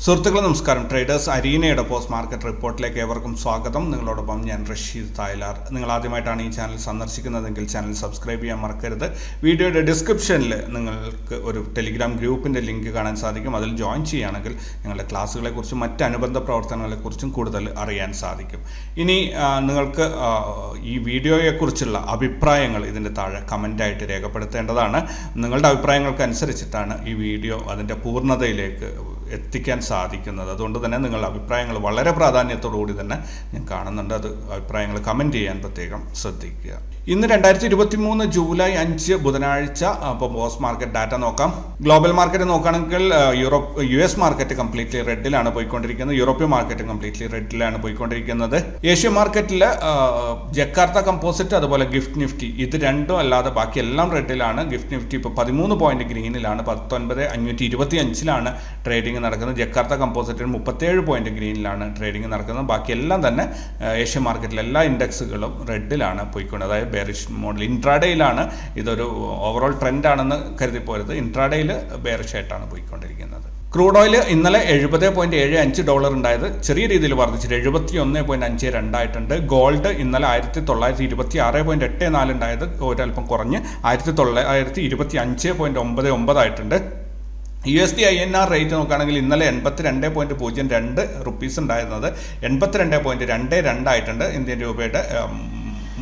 സുഹൃത്തുക്കളെ നമസ്കാരം. Traders അരീനയുടെ post market റിപ്പോർട്ടിലേക്ക് ഏവർക്കും സ്വാഗതം. നിങ്ങളോടൊപ്പം ഞാൻ റഷീദ് തായ്ലാർ. നിങ്ങൾ ആദ്യമായിട്ടാണ് ഈ ചാനൽ സന്ദർശിക്കുന്നതെങ്കിൽ ചാനൽ സബ്സ്ക്രൈബ് ചെയ്യാൻ മറക്കരുത്. വീഡിയോയുടെ ഡിസ്ക്രിപ്ഷനിൽ നിങ്ങൾക്ക് ഒരു ടെലിഗ്രാം ഗ്രൂപ്പിൻ്റെ ലിങ്ക് കാണാൻ സാധിക്കും. അതിൽ ജോയിൻ ചെയ്യുകയാണെങ്കിൽ ഞങ്ങളുടെ ക്ലാസ്സുകളെക്കുറിച്ചും മറ്റ് അനുബന്ധ പ്രവർത്തനങ്ങളെക്കുറിച്ചും കൂടുതൽ അറിയാൻ സാധിക്കും. ഇനി നിങ്ങൾക്ക് ഈ വീഡിയോയെക്കുറിച്ചുള്ള അഭിപ്രായങ്ങൾ ഇതിൻ്റെ താഴെ കമൻ്റായിട്ട് രേഖപ്പെടുത്തേണ്ടതാണ്. നിങ്ങളുടെ അഭിപ്രായങ്ങൾക്കനുസരിച്ചിട്ടാണ് ഈ വീഡിയോ അതിൻ്റെ പൂർണ്ണതയിലേക്ക് എത്തിക്കാൻ സാധിക്കുന്നത്. അതുകൊണ്ട് തന്നെ നിങ്ങളുടെ അഭിപ്രായങ്ങൾ വളരെ പ്രാധാന്യത്തോടുകൂടി തന്നെ ഞാൻ കാണുന്നുണ്ട്. അത് അഭിപ്രായങ്ങൾ കമൻറ്റ് ചെയ്യാൻ പ്രത്യേകം ശ്രദ്ധിക്കുക. ഇന്ന് 2023 ജൂലൈ 5 ബുധനാഴ്ച. അപ്പോൾ പോസ്റ്റ് മാർക്കറ്റ് ഡാറ്റ നോക്കാം. ഗ്ലോബൽ മാർക്കറ്റ് നോക്കുകയാണെങ്കിൽ US മാർക്കറ്റ് കംപ്ലീറ്റ്ലി റെഡിലാണ് പോയിക്കൊണ്ടിരിക്കുന്നത്. യൂറോപ്യൻ മാർക്കറ്റ് കംപ്ലീറ്റ്ലി റെഡിലാണ് പോയിക്കൊണ്ടിരിക്കുന്നത്. ഏഷ്യൻ മാർക്കറ്റിൽ ജക്കാർത്ത കമ്പോസിറ്റ് അതുപോലെ ഗിഫ്റ്റ് നിഫ്റ്റി ഇത് രണ്ടും അല്ലാതെ ബാക്കി എല്ലാം റെഡിലാണ്. ഗിഫ്റ്റ് നിഫ്റ്റി ഇപ്പോൾ 13 പോയിന്റ് ഗ്രീനിലാണ്, 19,525 ട്രേഡിംഗ് നടക്കുന്നത്. ജക്കാർത്ത കമ്പോസിറ്റിന് 37 പോയിന്റ് ഗ്രീനിലാണ് ട്രേഡിംഗ് നടക്കുന്നത്. ബാക്കിയെല്ലാം തന്നെ ഏഷ്യൻ മാർക്കറ്റിലെ എല്ലാ ഇൻഡെക്സുകളും റെഡിലാണ് പോയിക്കൊണ്ടത്. അതായത് ബെയറിഷ് മോഡൽ. ഇൻട്രാഡേയിലാണ് ഇതൊരു ഓവറോൾ ട്രെൻഡ് ആണെന്ന് കരുതി പോരുത്. ഇൻട്രാഡേയിൽ ബെയറിഷ് ആയിട്ടാണ് പോയിക്കൊണ്ടിരിക്കുന്നത്. ക്രൂഡ് ഓയിൽ ഇന്നലെ $70.75 ഉണ്ടായത് ചെറിയ രീതിയിൽ വർദ്ധിച്ചിട്ട് 71.52 ആയിട്ടുണ്ട്. ഗോൾഡ് ഇന്നലെ 1926.84 ഉണ്ടായത് ഒരൽപ്പം കുറഞ്ഞ് 1925.99 ആയിട്ടുണ്ട്. USD INR റേറ്റ് നോക്കുകയാണെങ്കിൽ ഇന്നലെ 82.02 റുപ്പീസ് ഉണ്ടായിരുന്നത് 82.22 ആയിട്ടുണ്ട്. ഇന്ത്യൻ രൂപയുടെ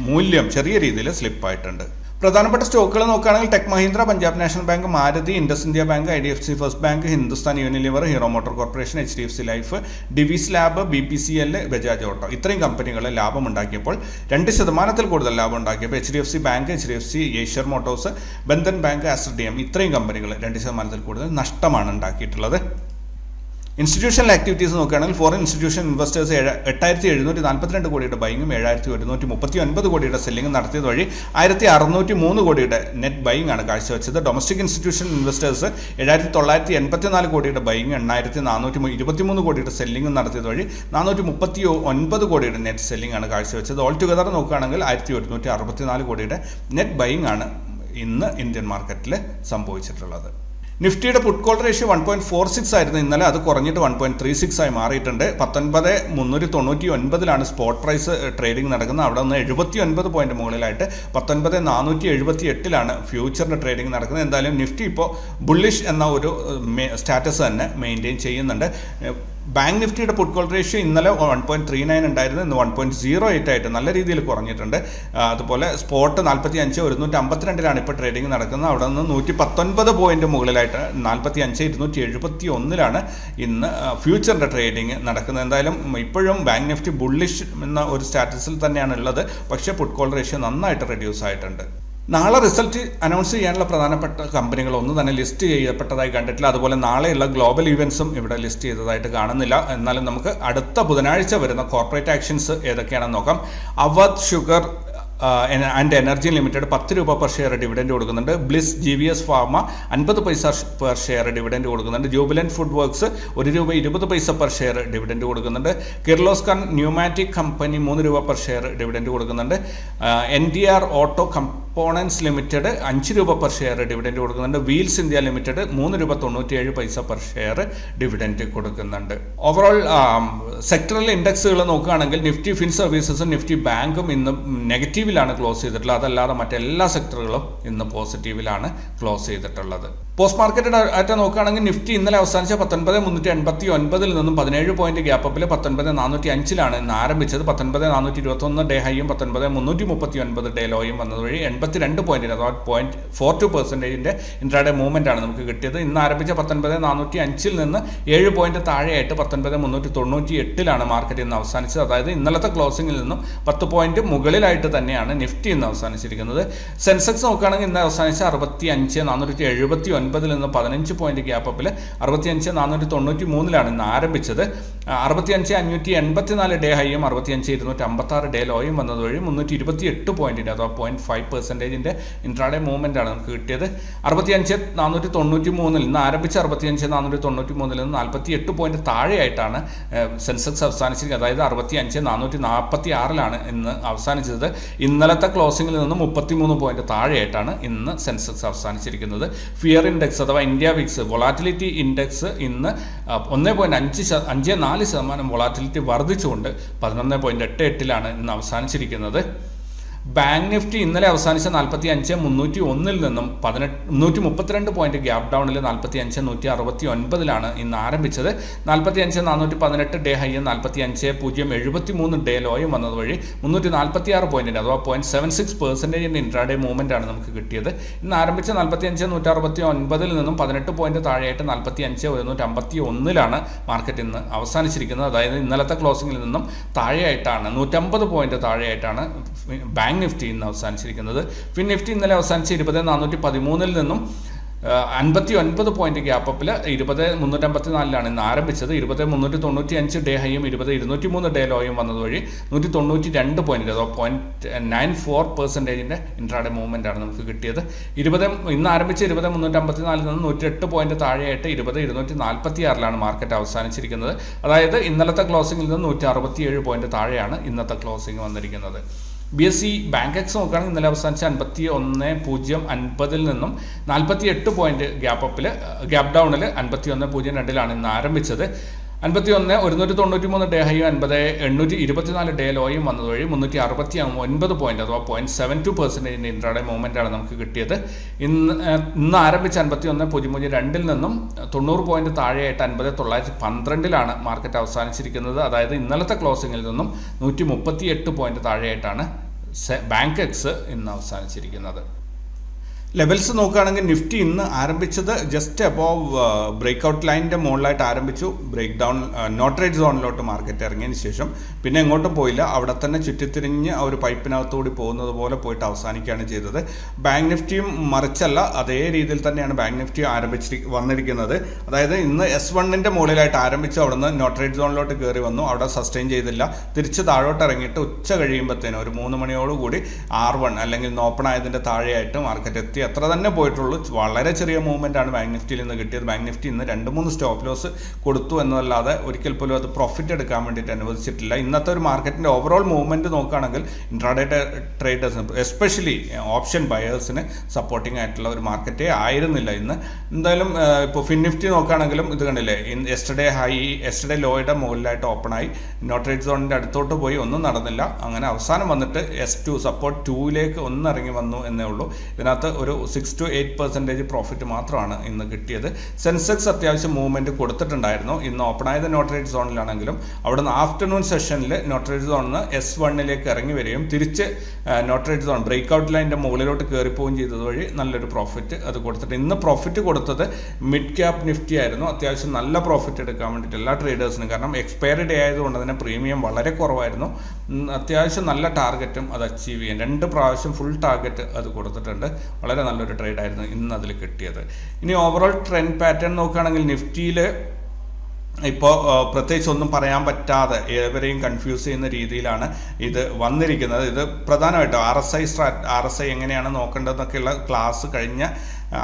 മൂല്യം ചെറിയ രീതിയിൽ സ്ലിപ്പായിട്ടുണ്ട്. പ്രധാനപ്പെട്ട സ്റ്റോക്കുകൾ നോക്കുകയാണെങ്കിൽ tech Mahindra, Punjab national bank, Maruti, IndusInd bank, IDFC first bank, Hindustan Unilever, Hero motor corporation, HDFC life, Divi's lab, BPCL, Bajaj auto ഇത്രയും കമ്പനികൾ ലാഭമുണ്ടാക്കിയപ്പോൾ 2% കൂടുതൽ ലാഭം ഉണ്ടാക്കിയപ്പോൾ HDFC bank, HDFC Eicher motors, Bandhan bank, ASRDM ഇത്രയും കമ്പനികൾ 2% കൂടുതൽ നഷ്ടമാണ് ഉണ്ടാക്കിയിട്ടുള്ളത്. ഇൻസ്റ്റിറ്റ്യൂഷണൽ ആക്ടിവിറ്റീസ് നോക്കുകയാണെങ്കിൽ ഫോറിൻ ഇൻസ്റ്റിറ്റ്യൂഷൻ ഇൻവെസ്റ്റേഴ്സ് 8,742 കോടിയുടെ ബൈങ്ങും 7,139 കോടിയുടെ സെല്ലിംഗും നടത്തിയത് വഴി 1,603 കോടിയുടെ നെറ്റ് ബൈങ് ആണ് കാഴ്ചവെച്ചത്. ഡൊമസ്റ്റിക് ഇൻസ്റ്റിറ്റ്യൂഷൻ ഇൻവെസ്റ്റേഴ്സ് 7,984 കോടിയുടെ ബൈങ് 8,423 കോടിയുടെ സെല്ലിംഗും നടത്തിയത് വഴി 439 കോടിയുടെ നെറ്റ് സെല്ലിംഗ് ആണ് കാഴ്ചവെച്ചത്. ഓൾ ടുഗദർ നോക്കുകയാണെങ്കിൽ 1,164 കോടിയുടെ നെറ്റ് ബൈങ് ആണ് ഇന്ന് ഇന്ത്യൻ മാർക്കറ്റിൽ സംഭവിച്ചിട്ടുള്ളത്. നിഫ്റ്റിയുടെ പുട്ട് കോൾ റേഷ്യോ 1.46 ആയിരുന്നു ഇന്നലെ. അത് കുറഞ്ഞിട്ട് 1.36 ആയി മാറിയിട്ടുണ്ട്. 19,399 സ്പോട്ട് പ്രൈസ് ട്രേഡിംഗ് നടക്കുന്നത്. അവിടെ നിന്ന് 79 പോയിന്റ് മുകളിലായിട്ട് 19,478 ഫ്യൂച്ചറിന്റെ ട്രേഡിംഗ് നടക്കുന്നത്. എന്തായാലും നിഫ്റ്റി ഇപ്പോൾ ബുള്ളിഷ് എന്ന ഒരു സ്റ്റാറ്റസ് തന്നെ മെയിൻറ്റെയിൻ ചെയ്യുന്നുണ്ട്. ബാങ്ക് നിഫ്റ്റിയുടെ പുട്ട് കോൾ റേഷ്യോ ഇന്നലെ 1.39 ഉണ്ടായിരുന്നു, ഇന്ന് 1.08 ആയിട്ട് നല്ല രീതിയിൽ കുറഞ്ഞിട്ടുണ്ട്. അതുപോലെ സ്പോട്ട് 45,152 ഇപ്പോൾ ട്രേഡിംഗ് നടക്കുന്നത്. അവിടെ നിന്ന് 119 പോയിന്റ് മുകളിലായിട്ട് 45,271 ഇന്ന് ഫ്യൂച്ചറിൻ്റെ ട്രേഡിംഗ് നടക്കുന്നത്. എന്തായാലും ഇപ്പോഴും ബാങ്ക് നിഫ്റ്റി ബുള്ളിഷ് എന്ന ഒരു സ്റ്റാറ്റസിൽ തന്നെയാണ് ഉള്ളത്. പക്ഷേ പുട്ട് കോൾ റേഷ്യോ നന്നായിട്ട് റെഡ്യൂസ് ആയിട്ടുണ്ട്. നാളെ റിസൾട്ട് അനൗൺസ് ചെയ്യാനുള്ള പ്രധാനപ്പെട്ട കമ്പനികൾ ഒന്നും തന്നെ ലിസ്റ്റ് ചെയ്യപ്പെട്ടതായി കണ്ടിട്ടില്ല. അതുപോലെ നാളെയുള്ള ഗ്ലോബൽ ഇവൻസും ഇവിടെ ലിസ്റ്റ് ചെയ്തതായിട്ട് കാണുന്നില്ല. എന്നാലും നമുക്ക് അടുത്ത ബുധനാഴ്ച വരുന്ന കോർപ്പറേറ്റ് ആക്ഷൻസ് ഏതൊക്കെയാണെന്ന് നോക്കാം. Awadh sugar and energy limited 10 രൂപ പെർ ഷെയർ ഡിവിഡൻഡ് കൊടുക്കുന്നുണ്ട്. ബ്ലിസ് GVS ഫാർമ 50 പൈസ പെർ ഷെയർ ഡിവിഡൻഡ് കൊടുക്കുന്നുണ്ട്. ജൂബിലന്റ് ഫുഡ് വർക്ക്സ് 1 രൂപ 20 പൈസ പെർ ഷെയർ ഡിവിഡൻഡ് കൊടുക്കുന്നുണ്ട്. കിർലോസ്കർ ന്യൂമാറ്റിക് കമ്പനി 3 രൂപ പെർ ഷെയർ ഡിവിഡൻഡ് കൊടുക്കുന്നുണ്ട്. NDR ഓട്ടോ കമ്പോണൻസ് ലിമിറ്റഡ് 5 രൂപ പെർ ഷെയർ ഡിവിഡൻഡ് കൊടുക്കുന്നുണ്ട്. വീൽസ് ഇന്ത്യ ലിമിറ്റഡ് 3 രൂപ 97 പൈസ പെർ ഷെയർ ഡിവിഡൻഡ് കൊടുക്കുന്നുണ്ട്. ഓവറോൾ സെക്ടറൽ ഇൻഡെക്സുകൾ നോക്കുകയാണെങ്കിൽ നിഫ്റ്റി ഫിൻ സർവീസസും നിഫ്റ്റി ബാങ്കും ഇന്ന് നെഗറ്റീവിലാണ് ക്ലോസ് ചെയ്തിട്ടുള്ളത്. അതല്ലാതെ മറ്റെല്ലാ സെക്ടറുകളും ഇന്ന് പോസിറ്റീവിലാണ് ക്ലോസ് ചെയ്തിട്ടുള്ളത്. പോസ്റ്റ് മാർക്കറ്റ് ഡാറ്റ നോക്കുകയാണെങ്കിൽ നിഫ്റ്റി ഇന്നലെ അവസാനിച്ച 19,389 നിന്നും 17 പോയിന്റ് ഗ്യാപ്പപ്പിൽ 19,405 ഇന്ന് ആരംഭിച്ചത്. 19,421 ഡേ ഹൈയും 19,339 ഡേ ലോയും വന്നത് വഴി 82 പോയിന്റിന് അഥവാ 0.42% ഇൻട്രാഡേ മൂവ്മെന്റ് ആണ് നമുക്ക് കിട്ടിയത്. ഇന്ന് ആരംഭിച്ച 19,405 നിന്ന് 7 പോയിന്റ് താഴെയായിട്ട് 19,398 മാർക്കറ്റ് ഇന്ന് അവസാനിച്ചത്. അതായത് ഇന്നലത്തെ ക്ലോസിംഗിൽ നിന്നും 10 പോയിന്റ് മുകളിലായിട്ട് തന്നെയാണ് നിഫ്റ്റി ഇന്ന് അവസാനിച്ചിരിക്കുന്നത്. സെൻസെക്സ് നോക്കുകയാണെങ്കിൽ ഇന്ന് അവസാനിച്ച 65,479 നിന്ന് 15 പോയിന്റ് ഗ്യാപ്പപ്പിൽ 65,493 ഇന്ന് ആരംഭിച്ചത്. 65,584 ഡേ ഹൈയും 65,256 ഡേ ലോയും വന്നത് വഴി 328 പോയിന്റിന് അഥവാ 0.5% പെർസെൻറ്റേജിൻ്റെ ഇൻട്രാഡേ മൂവ്മെൻ്റ് ആണ് നമുക്ക് കിട്ടിയത്. 65,493 ഇന്ന് ആരംഭിച്ച 65,493 നിന്ന് 48 പോയിന്റ് താഴെയായിട്ടാണ് സെൻസെക്സ് അവസാനിച്ചിരിക്കുന്നത്. അതായത് 65,446 ഇന്ന് അവസാനിച്ചത്. ഇന്നലത്തെ ക്ലോസിംഗിൽ നിന്ന് 33 പോയിന്റ് താഴെയായിട്ടാണ് ഇന്ന് സെൻസെക്സ് അവസാനിച്ചിരിക്കുന്നത്. ഫിയർ ഇൻഡെക്സ് അഥവാ ഇന്ത്യ വിക്സ് വൊളാറ്റിലിറ്റി ഇൻഡെക്സ് ഇന്ന് 1.54% വൊളാറ്റിലിറ്റി വർദ്ധിച്ചുകൊണ്ട് 11.88 ഇന്ന് അവസാനിച്ചിരിക്കുന്നത്. ബാങ്ക് നിഫ്റ്റി ഇന്നലെ അവസാനിച്ച 45,301 നിന്നും 132 പോയിന്റ് ഗ്യാപ് ഡൗണിൽ 45,169 ഇന്ന് ആരംഭിച്ചത്. 45,418 ഡേ ഹൈയും 45,073 ഡേ ലോയും വന്നത് വഴി 346 പോയിന്റിന് അഥവാ 0.76% ഇൻട്രാഡേ മൂവ്മെന്റ് ആണ് നമുക്ക് കിട്ടിയത്. ഇന്ന് ആരംഭിച്ച 45,169 നിന്നും 18 പോയിന്റ് താഴെയായിട്ട് 45,151 മാർക്കറ്റ് ഇന്ന് അവസാനിച്ചിരിക്കുന്നത്. അതായത് ഇന്നലത്തെ ക്ലോസിംഗിൽ നിന്നും താഴെയായിട്ടാണ് 150 പോയിന്റ് താഴെയായിട്ടാണ് ബാങ്ക് നിഫ്റ്റി ഇന്ന് അവസാനിച്ചിരിക്കുന്നത്. ഫിൻ നിഫ്റ്റി ഇന്നലെ അവസാനിച്ച് 20,413 നിന്നും 59 പോയിന്റ് ഗ്യാപ്പപ്പിൽ 20,354 ഇന്ന് ആരംഭിച്ചത്. 20,395 ഡേ ഹൈയും 20,203 ഡേ ലോയും വന്നത് വഴി 192 പോയിന്റ് അഥവാ 0.94% ഇൻട്രാഡേ മൂവ്മെന്റ് ആണ് നമുക്ക് കിട്ടിയത്. ഇന്ന് ആരംഭിച്ച 20,354 നിന്ന് 108 പോയിന്റ് താഴെയായിട്ട് 20,246 മാർക്കറ്റ് അവസാനിച്ചിരിക്കുന്നത്. അതായത് ഇന്നലത്തെ ക്ലോസിംഗിൽ നിന്ന് 167 പോയിന്റ് താഴെയാണ് ഇന്നത്തെ ക്ലോസിംഗ് വന്നിരിക്കുന്നത്. BSE ബാങ്ക് എക്സ് നോക്കുകയാണെങ്കിൽ ഇന്നലെ അവസാനിച്ച 51,050 നിന്നും 48 പോയിന്റ് ഗ്യാപ് ഡൗണിൽ 51,002 ഇന്ന് ആരംഭിച്ചത്. 51,193 ഡേ ഹൈയും 50,824 ഡേ ലോയും വന്നത് വഴി 369 പോയിന്റ് അഥവാ 0.72% ഇൻട്രാഡേ മൂവ്മെന്റ് ആണ് നമുക്ക് കിട്ടിയത്. ഇന്ന് ആരംഭിച്ച 51,002 നിന്നും 90 പോയിന്റ് താഴെയായിട്ട് 50,912 മാർക്കറ്റ് അവസാനിച്ചിരിക്കുന്നത്. അതായത് ഇന്നലത്തെ ക്ലോസിംഗിൽ നിന്നും 138 പോയിന്റ് താഴെയായിട്ടാണ് ബാങ്ക് എക്സ് ഇന്ന് അവസാനിച്ചിരിക്കുന്നത്. ലെവൽസ് നോക്കുകയാണെങ്കിൽ നിഫ്റ്റി ഇന്ന് ആരംഭിച്ചത് ജസ്റ്റ് അബോവ് ബ്രേക്ക്ഔട്ട് ലൈനിൻ്റെ മുകളിലായിട്ട് ആരംഭിച്ചു. ബ്രേക്ക് ഡൗൺ നോട്ട് റേറ്റ് സോണിലോട്ട് മാർക്കറ്റ് ഇറങ്ങിയതിന് ശേഷം പിന്നെ എങ്ങോട്ടും പോയില്ല. അവിടെ തന്നെ ചുറ്റിത്തിരിഞ്ഞ് ആ ഒരു പൈപ്പിനകത്തുകൂടി പോകുന്നത് പോലെ പോയിട്ട് അവസാനിക്കുകയാണ് ചെയ്തത്. ബാങ്ക് നിഫ്റ്റിയും മറിച്ചല്ല, അതേ രീതിയിൽ തന്നെയാണ് ബാങ്ക് നിഫ്റ്റി വന്നിരിക്കുന്നത്. അതായത് ഇന്ന് S1 മുകളിലായിട്ട് ആരംഭിച്ചു, അവിടെ നിന്ന് നോട്ട് റേറ്റ് സോണിലോട്ട് കയറി വന്നു, അവിടെ സസ്റ്റെയിൻ ചെയ്തില്ല, തിരിച്ച് താഴോട്ട് ഇറങ്ങിയിട്ട് ഉച്ച കഴിയുമ്പോഴത്തേനും ഒരു 3 മണിയോടുകൂടി R1 അല്ലെങ്കിൽ ഓപ്പൺ ആയതിൻ്റെ താഴെയായിട്ട് മാർക്കറ്റ് എത്തി. അത്ര തന്നെ പോയിട്ടുള്ളൂ. വളരെ ചെറിയ മൂവ്മെന്റ് ആണ് ബാങ്ക് നിഫ്റ്റിയിൽ നിന്ന് കിട്ടിയത്. ബാങ്ക് നിഫ്റ്റി ഇന്ന് 2-3 സ്റ്റോപ്പ് ലോസ് കൊടുത്തു എന്നതല്ലാതെ ഒരിക്കൽ പോലും അത് പ്രോഫിറ്റ് എടുക്കാൻ വേണ്ടിയിട്ട് അനുവദിച്ചിട്ടില്ല. ഇന്നത്തെ ഒരു മാർക്കറ്റിന്റെ ഓവറോൾ മൂവ്മെന്റ് നോക്കുകയാണെങ്കിൽ ഇൻട്രാഡേ ട്രേഡേഴ്സിന് എസ്പെഷ്യലി ഓപ്ഷൻ ബയേഴ്സിന് സപ്പോർട്ടിംഗ് ആയിട്ടുള്ള ഒരു മാർക്കറ്റേ ആയിരുന്നില്ല ഇന്ന്. എന്തായാലും ഇപ്പോൾ ഫിൻ നിഫ്റ്റി നോക്കുകയാണെങ്കിലും ഇത് കണ്ടില്ലേ, യെസ്റ്റർഡേ ലോയുടെ മുകളിലായിട്ട് ഓപ്പണായി നോട്ട് റേറ്റ് സോണിന്റെ അടുത്തോട്ട് പോയി ഒന്നും നടന്നില്ല. അങ്ങനെ അവസാനം വന്നിട്ട് S2 സപ്പോർട്ട് 2ലേക്ക് ഒന്നിറങ്ങി വന്നു എന്നേ ഉള്ളൂ. ഇതിനകത്ത് ഒരു 6 to 8% പ്രോഫിറ്റ് മാത്രമാണ് ഇന്ന് കിട്ടിയത്. സെൻസെക്സ് അത്യാവശ്യം മൂവ്മെന്റ് കൊടുത്തിട്ടുണ്ടായിരുന്നു. ഇന്ന് ഓപ്പൺ ആയത് നോട്ട് റേറ്റ് സോണിലാണെങ്കിലും അവിടുന്ന് ആഫ്റ്റർനൂൺ സെഷനിൽ നോട്ട് റേറ്റ് സോണിൽ S1 ഇറങ്ങി വരികയും തിരിച്ച് നോട്ട് റേറ്റ് സോൺ ബ്രേക്ക്ഔട്ട് ലൈനിന്റെ മുകളിലോട്ട് കയറിപ്പോവുകയും ചെയ്തത് വഴി നല്ലൊരു പ്രോഫിറ്റ് അത് കൊടുത്തിട്ട് ഇന്ന് പ്രോഫിറ്റ് കൊടുത്തത് മിഡ് ക്യാപ് നിഫ്റ്റി ആയിരുന്നു. അത്യാവശ്യം നല്ല പ്രോഫിറ്റ് എടുക്കാൻ വേണ്ടിയിട്ട് എല്ലാ ട്രേഡേഴ്സിനും, കാരണം എക്സ്പയറി ഡേ ആയതുകൊണ്ട് തന്നെ പ്രീമിയം വളരെ കുറവായിരുന്നു. അത്യാവശ്യം നല്ല ടാർഗറ്റും അത് അച്ചീവ് ചെയ്യാൻ 2 പ്രാവശ്യം ഫുൾ ടാർഗറ്റ് അത് കൊടുത്തിട്ടുണ്ട്. വളരെ നല്ലൊരു ട്രേഡ് ആയിരുന്നു ഇന്ന് അതിൽ കിട്ടിയത്. ഇനി ഓവറോൾ ട്രെൻഡ് പാറ്റേൺ നോക്കുകയാണെങ്കിൽ നിഫ്റ്റിയിൽ ഇപ്പോൾ പ്രത്യേകിച്ച് ഒന്നും പറയാൻ പറ്റാതെ ഏവരെയും കൺഫ്യൂസ് ചെയ്യുന്ന രീതിയിലാണ് ഇത് വന്നിരിക്കുന്നത്. ഇത് പ്രധാനമായിട്ടും RSI എങ്ങനെയാണ് നോക്കേണ്ടതെന്നൊക്കെയുള്ള ക്ലാസ് കഴിഞ്ഞ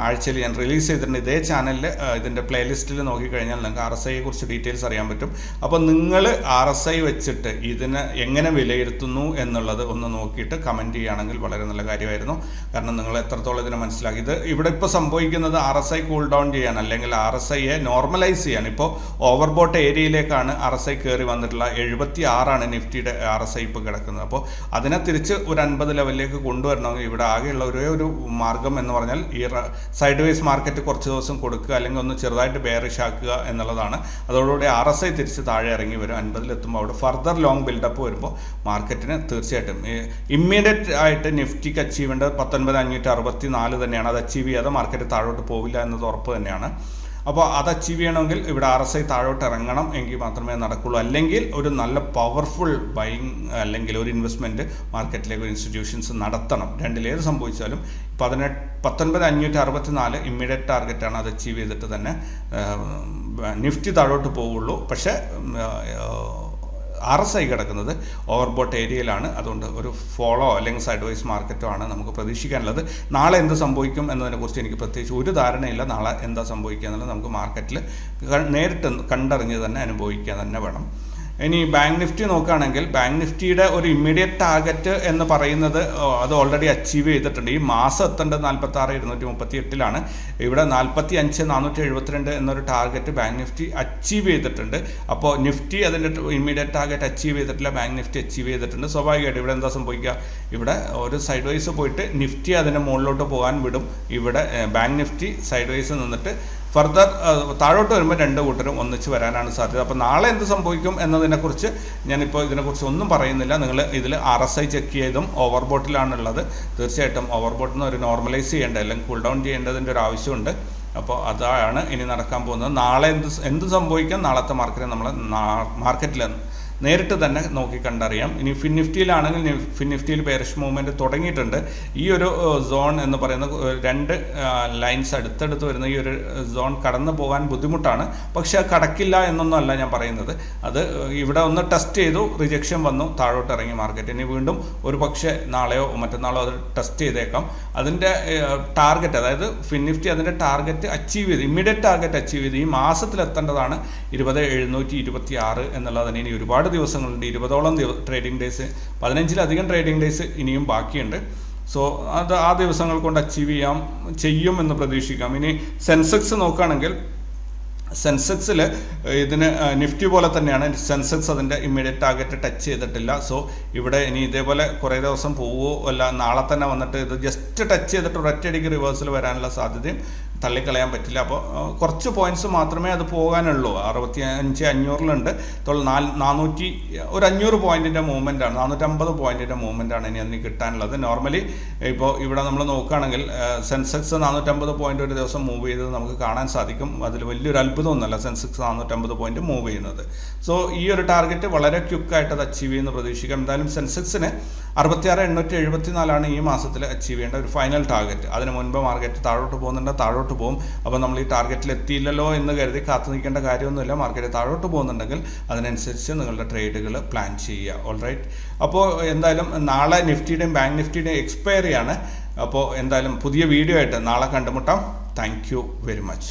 ആഴ്ചയിൽ ഞാൻ റിലീസ് ചെയ്തിട്ടുണ്ട്. ഇതേ ചാനലിൽ ഇതിൻ്റെ പ്ലേലിസ്റ്റിൽ നോക്കിക്കഴിഞ്ഞാൽ നിങ്ങൾക്ക് RSIയെ കുറിച്ച് ഡീറ്റെയിൽസ് അറിയാൻ പറ്റും. അപ്പോൾ നിങ്ങൾ RSI വെച്ചിട്ട് ഇതിനെ എങ്ങനെ വിലയിരുത്തുന്നു എന്നുള്ളത് ഒന്ന് നോക്കിയിട്ട് കമൻറ്റ് ചെയ്യുകയാണെങ്കിൽ വളരെ നല്ല കാര്യമായിരുന്നു. കാരണം നിങ്ങൾ എത്രത്തോളം ഇതിനെ മനസ്സിലാക്കി. ഇത് ഇവിടെ ഇപ്പോൾ സംഭവിക്കുന്നത് RSI കൂൾ ഡൗൺ ചെയ്യാൻ അല്ലെങ്കിൽ RSIയെ നോർമലൈസ് ചെയ്യാൻ. ഇപ്പോൾ ഓവർബോട്ട് ഏരിയയിലേക്കാണ് RSI കയറി വന്നിട്ടുള്ള 76 നിഫ്റ്റിയുടെ RSI ഇപ്പോൾ കിടക്കുന്നത്. അപ്പോൾ അതിനെ തിരിച്ച് ഒരു 50 ലെവലിലേക്ക് കൊണ്ടുവരണമെങ്കിൽ ഇവിടെ ആകെയുള്ള ഒരേ ഒരു മാർഗം എന്ന് പറഞ്ഞാൽ ഈ സൈഡ് വേസ് മാർക്കറ്റ് കുറച്ച് ദിവസം കൊടുക്കുക അല്ലെങ്കിൽ ഒന്ന് ചെറുതായിട്ട് ബെയറിഷ് ആക്കുക എന്നുള്ളതാണ്. അതോടുകൂടി RSI തിരിച്ച് താഴെ ഇറങ്ങി വരും. 50 എത്തുമ്പോൾ അവിടെ ഫർദർ ലോങ് ബിൽഡപ്പ് വരുമ്പോൾ മാർക്കറ്റിന് തീർച്ചയായിട്ടും ഇമ്മീഡിയറ്റ് ആയിട്ട് നിഫ്റ്റിക്ക് അച്ചീവ് ചെയ്യേണ്ടത് 19,564 തന്നെയാണ്. അത് അച്ചീവ് ചെയ്യാതെ മാർക്കറ്റ് താഴോട്ട് പോവില്ല എന്നത് ഉറപ്പ് തന്നെയാണ്. അപ്പോൾ അത് അച്ചീവ് ചെയ്യണമെങ്കിൽ ഇവിടെ RSI താഴോട്ട് ഇറങ്ങണം എങ്കിൽ മാത്രമേ നടക്കുള്ളൂ. അല്ലെങ്കിൽ ഒരു നല്ല പവർഫുൾ ബൈങ് അല്ലെങ്കിൽ ഒരു ഇൻവെസ്റ്റ്മെൻറ്റ് മാർക്കറ്റിലേക്ക് ഇൻസ്റ്റിറ്റ്യൂഷൻസ് നടത്തണം. രണ്ടിലേത് സംഭവിച്ചാലും 19,564 ഇമ്മീഡിയറ്റ് ടാർഗറ്റാണ്. അത് അച്ചീവ് ചെയ്തിട്ട് തന്നെ നിഫ്റ്റി താഴോട്ട് പോവുള്ളൂ. പക്ഷേ RSI കിടക്കുന്നത് ഓവർബോട്ട് ഏരിയയിലാണ്. അതുകൊണ്ട് ഒരു ഫോളോ അല്ലെങ്കിൽ സൈഡ് വൈസ് മാർക്കറ്റോ ആണ് നമുക്ക് പ്രതീക്ഷിക്കാനുള്ളത്. നാളെ എന്ത് സംഭവിക്കും എന്നതിനെക്കുറിച്ച് എനിക്ക് പ്രത്യേകിച്ച് ഒരു ധാരണയില്ല. നാളെ എന്താ സംഭവിക്കുക എന്നുള്ളത് നമുക്ക് മാർക്കറ്റിൽ നേരിട്ട് കണ്ടറിഞ്ഞ് തന്നെ അനുഭവിക്കാൻ തന്നെ വേണം. ഇനി ബാങ്ക് നിഫ്റ്റി നോക്കുകയാണെങ്കിൽ ബാങ്ക് നിഫ്റ്റിയുടെ ഒരു ഇമ്മീഡിയറ്റ് ടാർഗറ്റ് എന്ന് പറയുന്നത് അത് ഓൾറെഡി അച്ചീവ് ചെയ്തിട്ടുണ്ട്. ഈ മാസം എത്തേണ്ടത് 46,238 ഇവിടെ 45,472 എന്നൊരു ടാർഗറ്റ് ബാങ്ക് നിഫ്റ്റി അച്ചീവ് ചെയ്തിട്ടുണ്ട്. അപ്പോൾ നിഫ്റ്റി അതിൻ്റെ ഇമ്മീഡിയറ്റ് ടാർഗറ്റ് അച്ചീവ് ചെയ്തിട്ടില്ല, ബാങ്ക് നിഫ്റ്റി അച്ചീവ് ചെയ്തിട്ടുണ്ട്. സ്വാഭാവികമായിട്ട് ഇവിടെ എന്താ സംഭവിക്കുക, ഇവിടെ ഒരു സൈഡ് വൈസ് പോയിട്ട് നിഫ്റ്റി അതിൻ്റെ മുകളിലോട്ട് പോകാൻ വിടും. ഇവിടെ ബാങ്ക് നിഫ്റ്റി സൈഡ് വൈസ് നിന്നിട്ട് ഫർദർ താഴോട്ട് വരുമ്പോൾ രണ്ട് കൂട്ടരും ഒന്നിച്ച് വരാനാണ് സാധ്യത. അപ്പോൾ നാളെ എന്ത് സംഭവിക്കും എന്നതിനെക്കുറിച്ച് ഞാനിപ്പോൾ ഇതിനെക്കുറിച്ച് ഒന്നും പറയുന്നില്ല. നിങ്ങൾ ഇതിൽ RSI ചെക്ക് ചെയ്തും ഓവർബോട്ടിലാണുള്ളത്. തീർച്ചയായിട്ടും ഓവർബോട്ടിൽ നിന്ന് ഒരു നോർമലൈസ് ചെയ്യേണ്ട അല്ലെങ്കിൽ കൂൾ ഡൗൺ ചെയ്യേണ്ടതിൻ്റെ ഒരു ആവശ്യമുണ്ട്. അപ്പോൾ അതാണ് ഇനി നടക്കാൻ പോകുന്നത്. നാളെ എന്ത് സംഭവിക്കാം, നാളത്തെ മാർക്കറ്റിൽ നമ്മൾ മാർക്കറ്റിൽ നേരിട്ട് തന്നെ നോക്കി കണ്ടറിയാം. ഇനി ഫിൻ നിഫ്റ്റിയിലാണെങ്കിൽ ഫിൻ നിഫ്റ്റിയിൽ ബെയറിഷ് മൂവ്മെൻറ്റ് തുടങ്ങിയിട്ടുണ്ട്. ഈ ഒരു സോൺ എന്ന് പറയുന്നത് രണ്ട് ലൈൻസ് അടുത്തടുത്ത് വരുന്ന ഈ ഒരു സോൺ കടന്നു പോകാൻ ബുദ്ധിമുട്ടാണ്. പക്ഷെ അത് കടക്കില്ല എന്നൊന്നും അല്ല ഞാൻ പറയുന്നത്. അത് ഇവിടെ ഒന്ന് ടെസ്റ്റ് ചെയ്തു, റിജക്ഷൻ വന്നു, താഴോട്ട് ഇറങ്ങി മാർക്കറ്റ്. ഇനി വീണ്ടും ഒരു പക്ഷേ നാളെയോ മറ്റന്നാളോ അത് ടെസ്റ്റ് ചെയ്തേക്കാം. അതിൻ്റെ ടാർഗറ്റ്, അതായത് ഫിൻ നിഫ്റ്റി അതിൻ്റെ ടാർഗറ്റ് അച്ചീവ് ചെയ്ത്, ഇമ്മീഡിയറ്റ് ടാർഗറ്റ് അച്ചീവ് ചെയ്ത് ഈ മാസത്തിൽ എത്തേണ്ടതാണ് 20,726 എന്നുള്ളതിന് ഇനി ഒരുപാട് ദിവസങ്ങളുണ്ട്. 20ഓളം ട്രേഡിംഗ് ഡേയ്സ്, 15ലധികം ട്രേഡിംഗ് ഡേയ്സ് ഇനിയും ബാക്കിയുണ്ട്. സോ അത് ആ ദിവസങ്ങൾ കൊണ്ട് അച്ചീവ് ചെയ്യും എന്ന് പ്രതീക്ഷിക്കാം. ഇനി സെൻസെക്സ് നോക്കുകയാണെങ്കിൽ സെൻസെക്സിൽ ഇതിന് നിഫ്റ്റി പോലെ തന്നെയാണ്. സെൻസെക്സ് അതിൻ്റെ ഇമ്മീഡിയറ്റ് ടാർഗറ്റ് ടച്ച് ചെയ്തിട്ടില്ല. സോ ഇവിടെ ഇനി ഇതേപോലെ കുറേ ദിവസം പോവുമോ അല്ല നാളെ തന്നെ വന്നിട്ട് ഇത് ജസ്റ്റ് ടച്ച് ചെയ്തിട്ട് ഒരൊറ്റയടിക്ക് റിവേഴ്സിൽ വരാനുള്ള സാധ്യതയും തള്ളിക്കളയാൻ പറ്റില്ല. അപ്പോൾ കുറച്ച് പോയിന്റ്സ് മാത്രമേ അത് പോകാനുള്ളൂ. 65,500 ഒരു 500 പോയിന്റിൻ്റെ മൂവ്മെൻറ്റാണ്, 450 പോയിന്റിൻ്റെ മൂവ്മെൻറ്റാണ് ഇനി അതിന് കിട്ടാനുള്ളത്. നോർമലി ഇപ്പോൾ ഇവിടെ നമ്മൾ നോക്കുകയാണെങ്കിൽ സെൻസെക്സ് 450 പോയിന്റ് ഒരു ദിവസം മൂവ് ചെയ്തത് നമുക്ക് കാണാൻ സാധിക്കും. അതിൽ വലിയൊരു അത്ഭുതമൊന്നുമല്ല സെൻസെക്സ് 450 പോയിന്റ് മൂവ് ചെയ്യുന്നത്. സോ ഈ ഒരു ടാർഗറ്റ് വളരെ ക്വിക്കായിട്ട് അത് അച്ചീവ് ചെയ്യുന്ന പ്രതീക്ഷിക്കാം. എന്തായാലും സെൻസെക്സിന് 66,874 ഈ മാസത്തിൽ അച്ചീവ് ചെയ്യേണ്ട ഒരു ഫൈനൽ ടാർഗറ്റ്. അതിന് മുൻപ് മാർക്കറ്റ് താഴോട്ട് പോകും. അപ്പോൾ നമ്മൾ ഈ ടാർഗറ്റിൽ എത്തിയില്ലല്ലോ എന്ന് കരുതി കാത്തു നിൽക്കേണ്ട കാര്യമൊന്നുമില്ല. മാർക്കറ്റ് താഴോട്ട് പോകുന്നുണ്ടെങ്കിൽ അതിനനുസരിച്ച് നിങ്ങളുടെ ട്രേഡുകൾ പ്ലാൻ ചെയ്യുക. ഓൾറൈറ്റ്. അപ്പോൾ എന്തായാലും നാളെ നിഫ്റ്റിയുടെയും ബാങ്ക് നിഫ്റ്റിയുടെയും എക്സ്പയറി ആണ്. അപ്പോൾ എന്തായാലും പുതിയ വീഡിയോ ആയിട്ട് നാളെ കണ്ടുമുട്ടാം. Thank you very much.